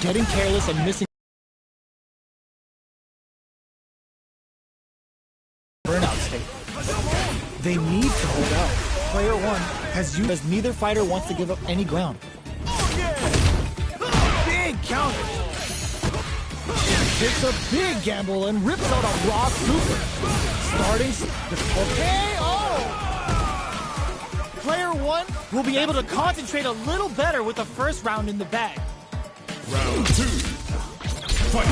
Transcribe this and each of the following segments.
getting careless and missing burnout state. They need to hold out. Player 1 has used as neither fighter wants to give up any ground. Big counter. Takes a big gamble and rips out a raw super. Starting okay. Player 1 will be able to concentrate a little better with the first round in the bag. Round 2. Fight!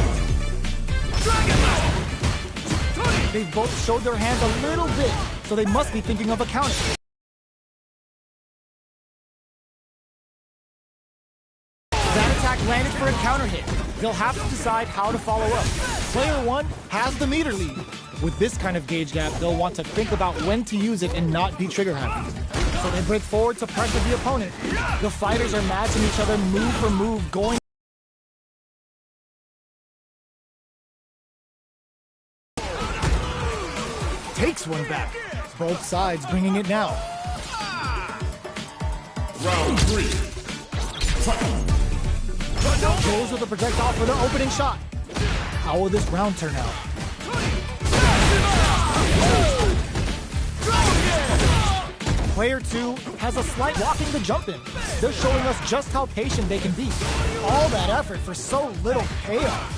Dragon Knife! They've both showed their hands a little bit, so they must be thinking of a counter. That attack landed for a counter hit. They'll have to decide how to follow up. Player 1 has the meter lead. With this kind of gauge gap, they'll want to think about when to use it and not be trigger happy. So they break forward to pressure the opponent. The fighters are matching each other move for move, going takes one back. Both sides bringing it now. Round 3. Fight! Goes with the projectile for the opening shot. How will this round turn out? Player 2 has a slight walking the jump in. They're showing us just how patient they can be. All that effort for so little payoff.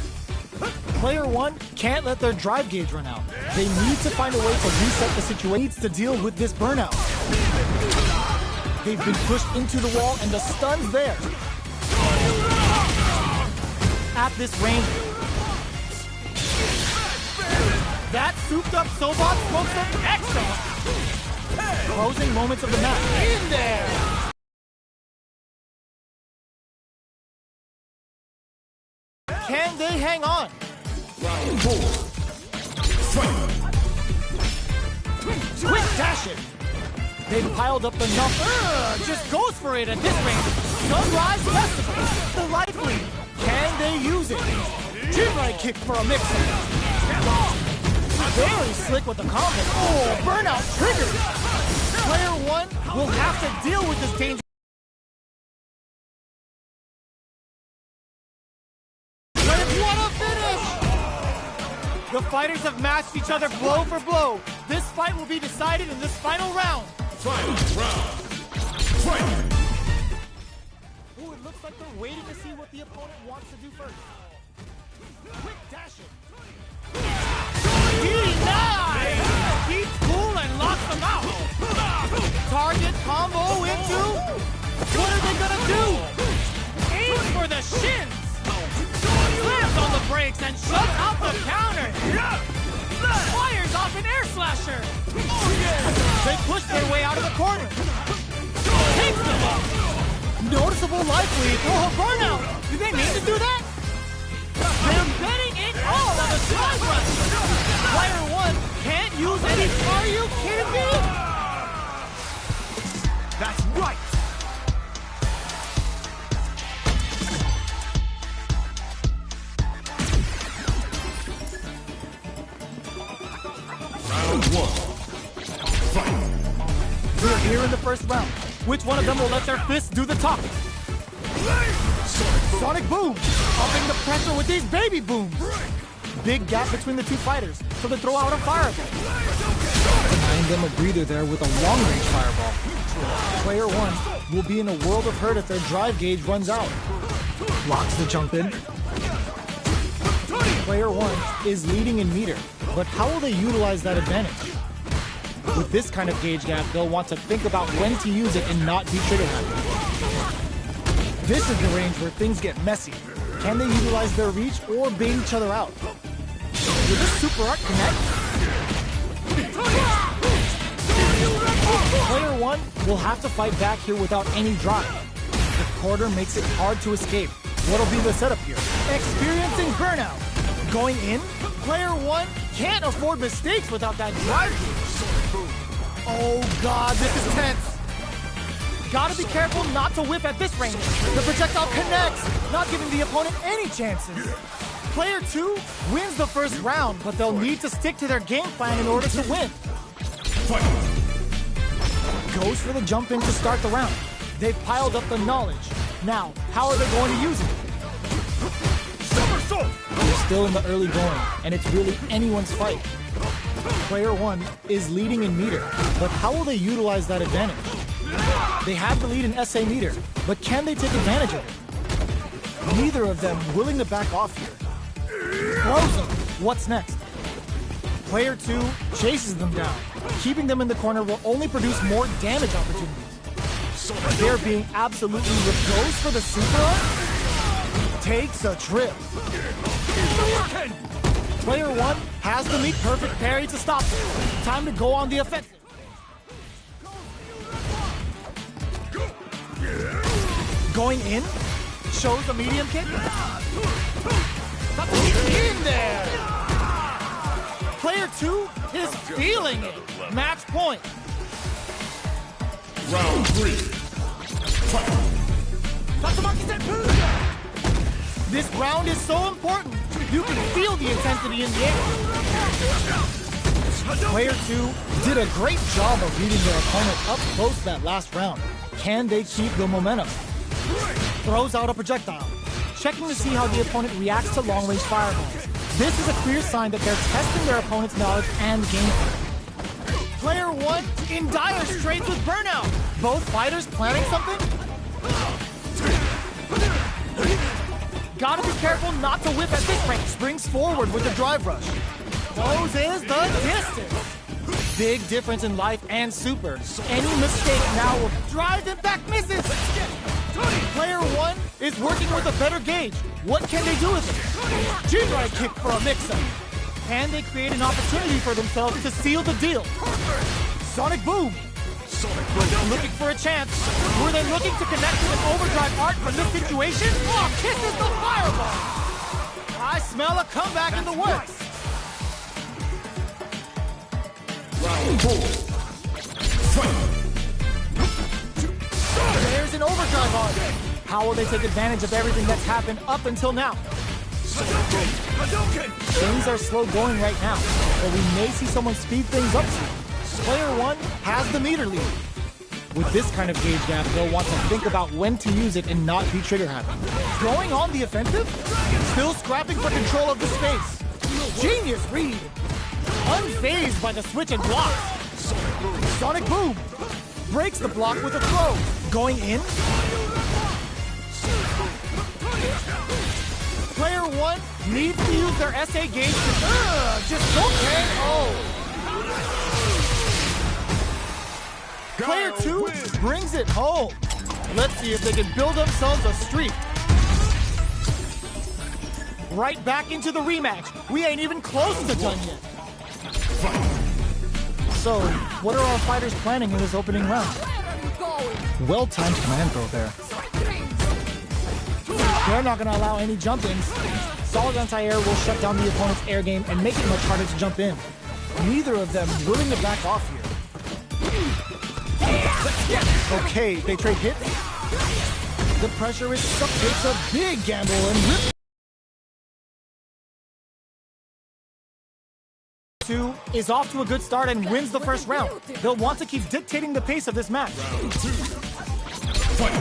Player 1 can't let their drive gauge run out. They need to find a way to reset the situation. Needs to deal with this burnout. They've been pushed into the wall and the stun's there. At this range, that souped up Sobot smokes them extra. Closing moments of the match. In there! Can they hang on? Round 4. Fight! Quick dash it! They've piled up enough. Just goes for it at this range. Sunrise Festival. The life lead. Can they use it? Chin right kick for a mix. Very slick with the combo. Oh, burnout triggered. Player 1 will have to deal with this danger. But if you want to finish! The fighters have matched each other blow for blow. This fight will be decided in this final round. Final round. Fight! Ooh, it looks like they're waiting to see what the opponent wants to do first. Quick dash it. Denied! Keeps cool and locks them out. Target combo into. What are they gonna do? Aims for the shins. Slams on the brakes and shuts out the counter. Fires off an air slasher. They push their way out of the corner. Takes them up. Noticeable life lead. Oh, burnout. Did they mean to do that? They're betting it all on the side run. Player 1 can't use any. Are you kidding me? That's right. Round 1. Fight! We're here in the first round. Which one of them will let their fists do the talking? Sonic boom! Upping the pressure with these baby booms! Big gap between the two fighters, so they throw out a fireball. Behind them a breather there with a long-range fireball. Player 1 will be in a world of hurt if their drive gauge runs out. Blocks the jump in. Player 1 is leading in meter, but how will they utilize that advantage? With this kind of gauge gap, they'll want to think about when to use it and not be trigger happy. This is the range where things get messy. Can they utilize their reach or bait each other out? Will this super art connect? Player 1 will have to fight back here without any drive. The quarter makes it hard to escape. What'll be the setup here? Experiencing burnout. Going in, player 1 can't afford mistakes without that drive. Oh God, this is tense. Gotta be careful not to whip at this range. The projectile connects, not giving the opponent any chances. Player 2 wins the first round, but they'll need to stick to their game plan in order to win. Fight! Goes for the jump in to start the round. They've piled up the knowledge. Now, how are they going to use it? We're still in the early going, and it's really anyone's fight. Player 1 is leading in meter, but how will they utilize that advantage? They have the lead in SA meter, but can they take advantage of it? Neither of them willing to back off here. Throws them. What's next? Player 2 chases them down. Keeping them in the corner will only produce more damage opportunities. They're being absolutely ripped. Goes for the super art. Takes a trip. Player 1 has the meet perfect parry to stop them. Time to go on the offensive. Going in. Shows a medium kick. In there. Player 2 is feeling it. Match point. Round 3. Fight. This round is so important. You can feel the intensity in the air. Player 2 did a great job of beating their opponent up close that last round. Can they keep the momentum? Throws out a projectile. Checking to see how the opponent reacts to long-range fireballs. This is a clear sign that they're testing their opponent's knowledge and gameplay. Player 1 in dire straits with burnout. Both fighters planning something? Gotta be careful not to whip at this range. Springs forward with the drive rush. Closes the distance. Big difference in life and super. Any mistake now will drive him back, misses. Player 1 is working with a better gauge. What can they do with it? G-right kick for a mix-up. Can they create an opportunity for themselves to seal the deal? Sonic boom. Looking for a chance. Were they looking to connect with an overdrive art from this situation? Oh, kisses the fireball. I smell a comeback in the works. Round 4. Fight. There's an overdrive on. How will they take advantage of everything that's happened up until now? Things are slow going right now, but we may see someone speed things up soon. Player 1 has the meter lead. With this kind of gauge gap, they'll want to think about when to use it and not be trigger happy. Going on the offensive? Still scrapping for control of the space. Genius read. Unfazed by the switch and block. Sonic boom. Breaks the block with a throw. Going in. Player 1 needs to use their SA gauge to just don't KO. Player 2 brings it home. Let's see if they can build themselves a streak. Right back into the rematch. We ain't even close to done yet. So, what are our fighters planning in this opening round? Well-timed command throw there. They're not going to allow any jump-ins. Solid anti-air will shut down the opponent's air game and make it much harder to jump in. Neither of them willing to back off here. Okay, they trade hits. The pressure is stuck. It's a big gamble and rip. 2 is off to a good start and wins the first round. They'll want to keep dictating the pace of this match. Round 2. Fight.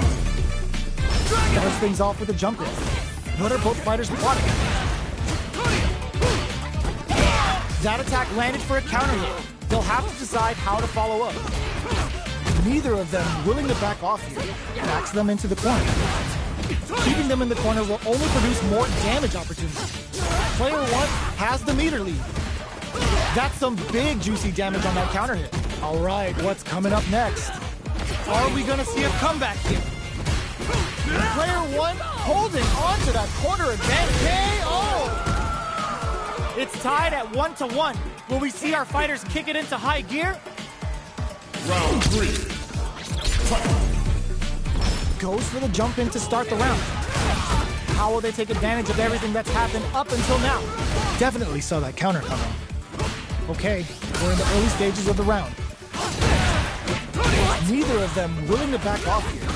Starts things off with a jump in. What are both fighters plotting? That attack landed for a counter hit. They'll have to decide how to follow up. Neither of them willing to back off here. Backs them into the corner. Keeping them in the corner will only produce more damage opportunities. Player 1 has the meter lead. That's some big juicy damage on that counter hit. All right, what's coming up next? Are we gonna see a comeback here? Player 1 holding on to that corner advantage. KO! It's tied at 1-1. Will we see our fighters kick it into high gear? Round 3. Fight. Goes for the jump in to start the round. How will they take advantage of everything that's happened up until now? Definitely saw that counter coming. Okay, we're in the early stages of the round. Neither of them willing to back off here.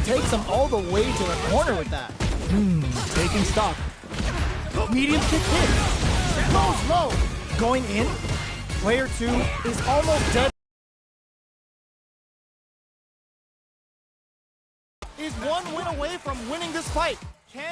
Takes them all the way to the corner with that. Taking stock. Medium kick hit. Goes low. Going in. Player 2 is almost dead. Is one win away from winning this fight.